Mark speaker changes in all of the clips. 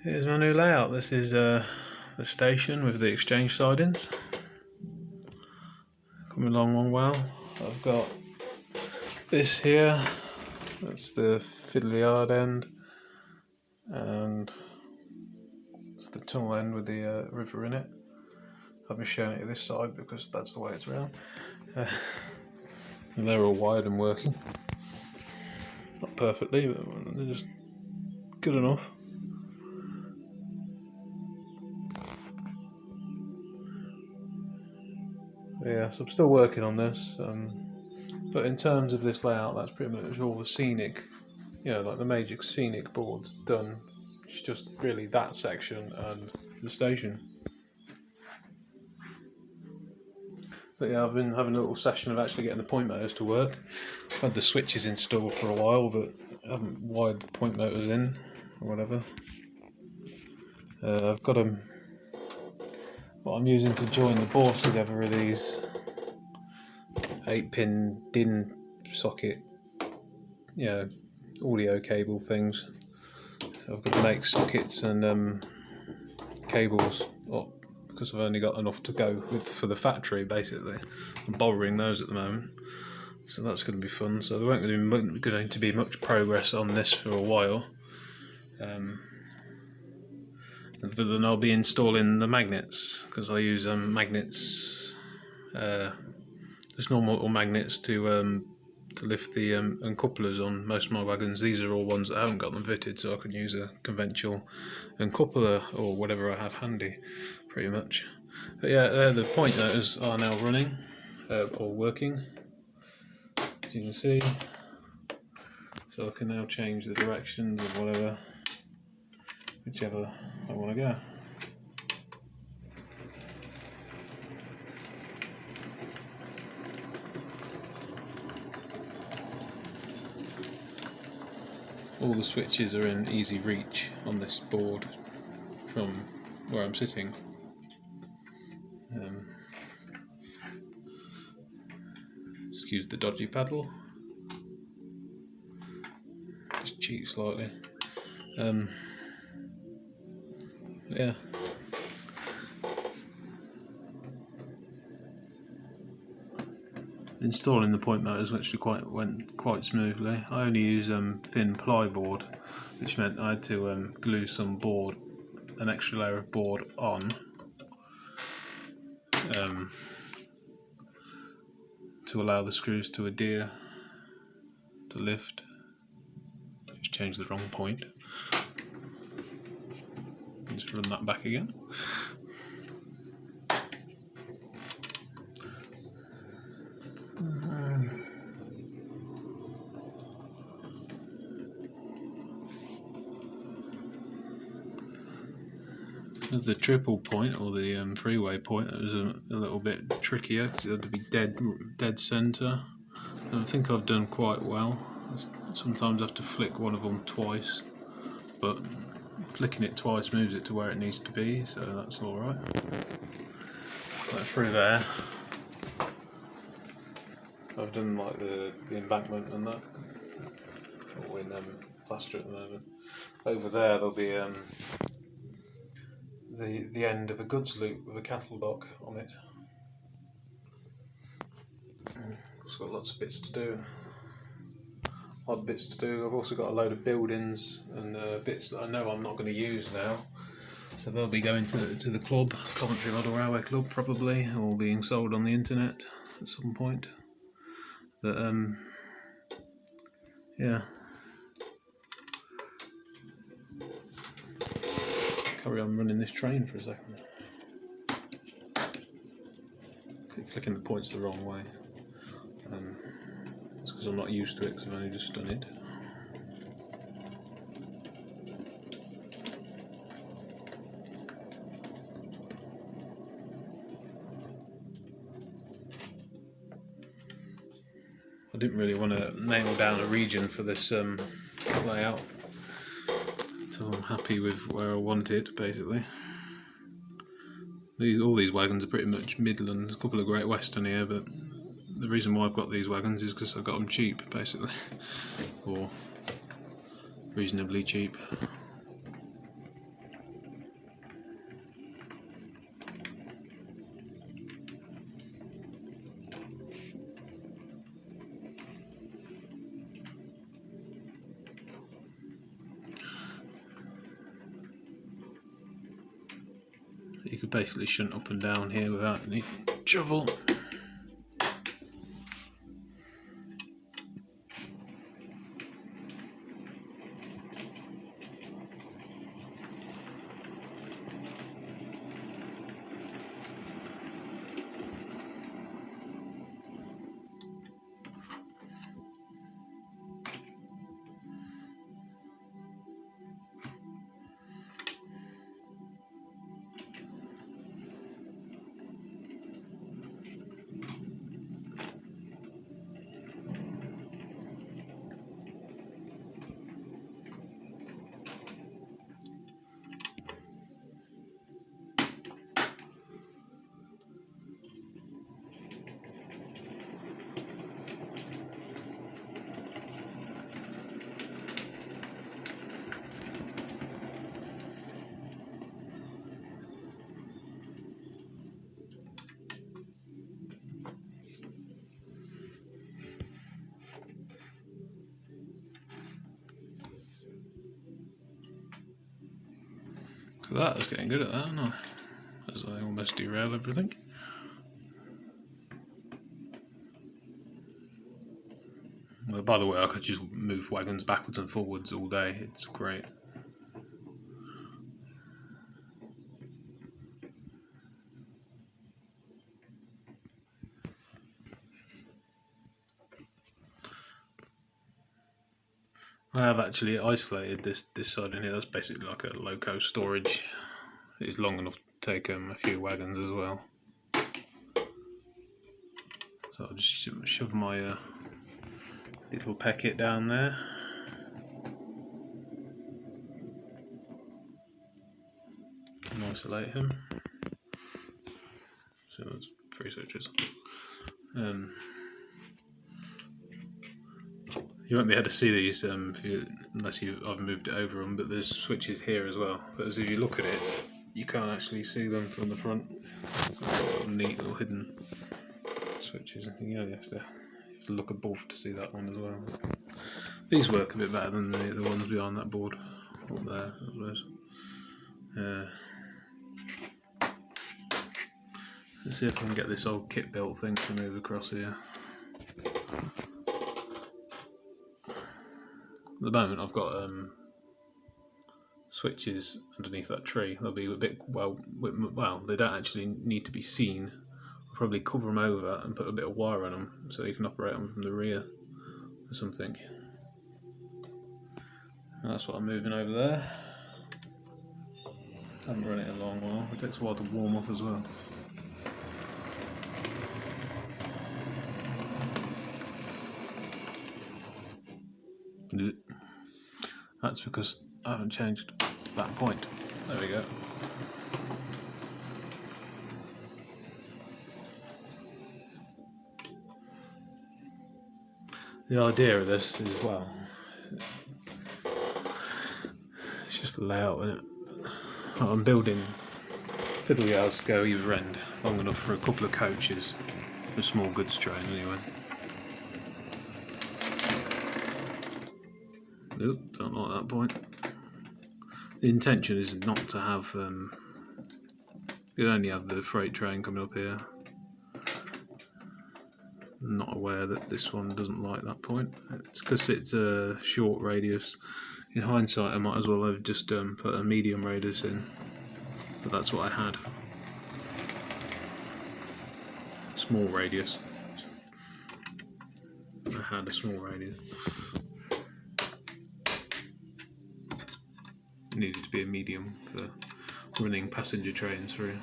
Speaker 1: Here's my new layout. This is the station with the exchange sidings. Coming along well. I've got this here, that's the fiddly yard end, and it's the tunnel end with the river in it. I've been showing it this side because that's the way it's round. And they're all wired and working. Not perfectly, but they're just good enough. Yeah, so I'm still working on this, but in terms of this layout, that's pretty much all the scenic, like the major scenic boards done. It's just really that section and the station. But yeah, I've been having a little session of actually getting the point motors to work. I've had the switches installed for a while, but I haven't wired the point motors in or whatever. I've got them. What I'm using to join the boards together are these 8-pin DIN socket, audio cable things. So I've got to make sockets and cables up because I've only got enough to go with for the factory. Basically, I'm borrowing those at the moment, so that's going to be fun. So there won't going to be much progress on this for a while. But then I'll be installing the magnets because I use magnets, just normal magnets to lift the uncouplers on most of my wagons. These are all ones that I haven't got them fitted, so I can use a conventional uncoupler or whatever I have handy, pretty much. But yeah, the point motors are now running or working, as you can see. So I can now change the directions of whichever I want to go. All the switches are in easy reach on this board from where I'm sitting. Excuse the dodgy paddle. Just cheat slightly. Yeah. Installing the point motors actually went quite smoothly. I only use thin plyboard, which meant I had to glue an extra layer of board on to allow the screws to adhere to lift. Just changed the wrong point. Just run that back again. The triple point or the freeway point, it was a little bit trickier because it had to be dead centre. I think I've done quite well. Sometimes I have to flick one of them twice, but flicking it twice moves it to where it needs to be, so that's alright. Through there, I've done like the embankment and that, all in plaster at the moment. Over there there'll be the end of a goods loop with a cattle dock on it. It's got lots of bits to do. Odd bits to do. I've also got a load of buildings and bits that I know I'm not going to use now, so they'll be going to the club, Coventry Model Railway Club, probably, or being sold on the internet at some point. But yeah. Carry on running this train for a second. Keep flicking the points the wrong way. It's because I'm not used to it, because I've only just done it. I didn't really want to nail down a region for this layout, so I'm happy with where I want it, basically. All these wagons are pretty much Midland, a couple of Great Western here, but the reason why I've got these wagons is because I got them cheap, basically, or reasonably cheap. basically shunt up and down here without any trouble. So that was getting good at that, wasn't I? As I almost derail everything. Well, by the way, I could just move wagons backwards and forwards all day. It's great. I have actually isolated this side in here. That's basically like a loco storage. It's long enough to take a few wagons as well. So I'll just shove my little packet down there. And isolate him. So that's 3 switches. You won't be able to see these unless I've moved it over them, but there's switches here as well. But as if you look at it, you can't actually see them from the front. So neat little hidden switches. You have to look above to see that one as well. These work a bit better than the ones behind that board up there, I suppose. Let's see if I can get this old kit built thing to move across here. At the moment I've got switches underneath that tree. They'll be a bit, well, they don't actually need to be seen. I'll probably cover them over and put a bit of wire on them so you can operate them from the rear or something. And that's what I'm moving over there. Haven't run it in a long while. It takes a while to warm up as well. That's because I haven't changed that point. There we go. The idea of this is, well, it's just a layout, isn't it? I'm building fiddle yards to go either end, long enough for a couple of coaches, a small goods train anyway. Oop, don't like that point. The intention is not to have, you only have the freight train coming up here. I'm not aware that this one doesn't like that point. It's because it's a short radius. In hindsight I might as well have just put a medium radius in, but that's what I had. Small radius. I had a small radius. It needed to be a medium for running passenger trains through.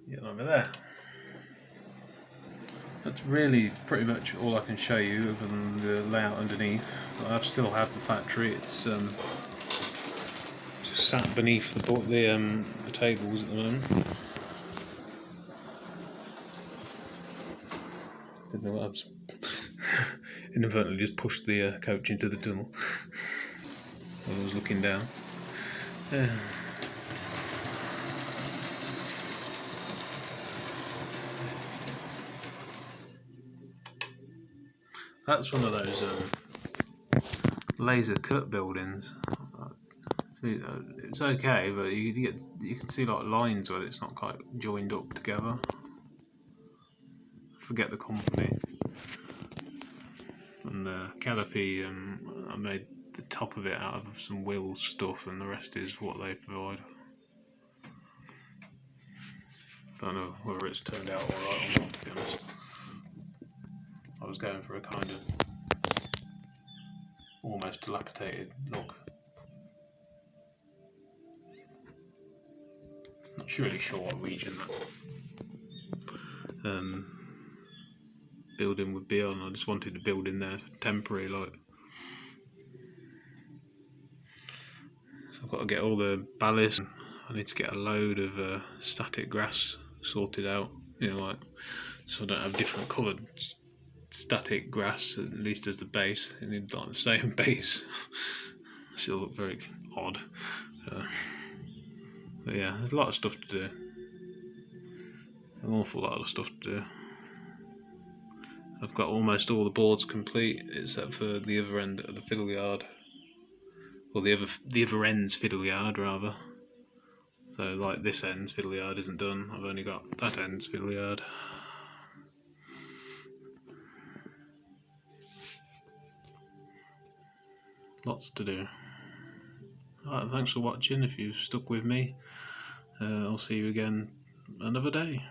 Speaker 1: Get over there. That's really pretty much all I can show you other than the layout underneath. I still have the factory. It's just sat beneath the tables at the moment. Didn't know what I was inadvertently just pushed the coach into the tunnel while I was looking down. That's one of those laser cut buildings. It's okay, but you can see like lines where it's not quite joined up together. Forget the company. And the canopy, I made the top of it out of some wheel stuff, and the rest is what they provide. Don't know whether it's turned out alright or not, to be honest. I was going for a kind of almost dilapidated look. Not really sure what region that building would be on. I just wanted to build in there temporary, like. So I've got to get all the ballast. I need to get a load of static grass sorted out, like, so I don't have different coloured static grass, at least as the base. I need like the same base. Still look very odd. But yeah, there's a lot of stuff to do. An awful lot of stuff to do. I've got almost all the boards complete except for the other end of the fiddle yard, or the other end's fiddle yard rather. So like this end's fiddle yard isn't done. I've only got that end's fiddle yard. Lots to do. Alright, thanks for watching. If you've stuck with me, I'll see you again another day.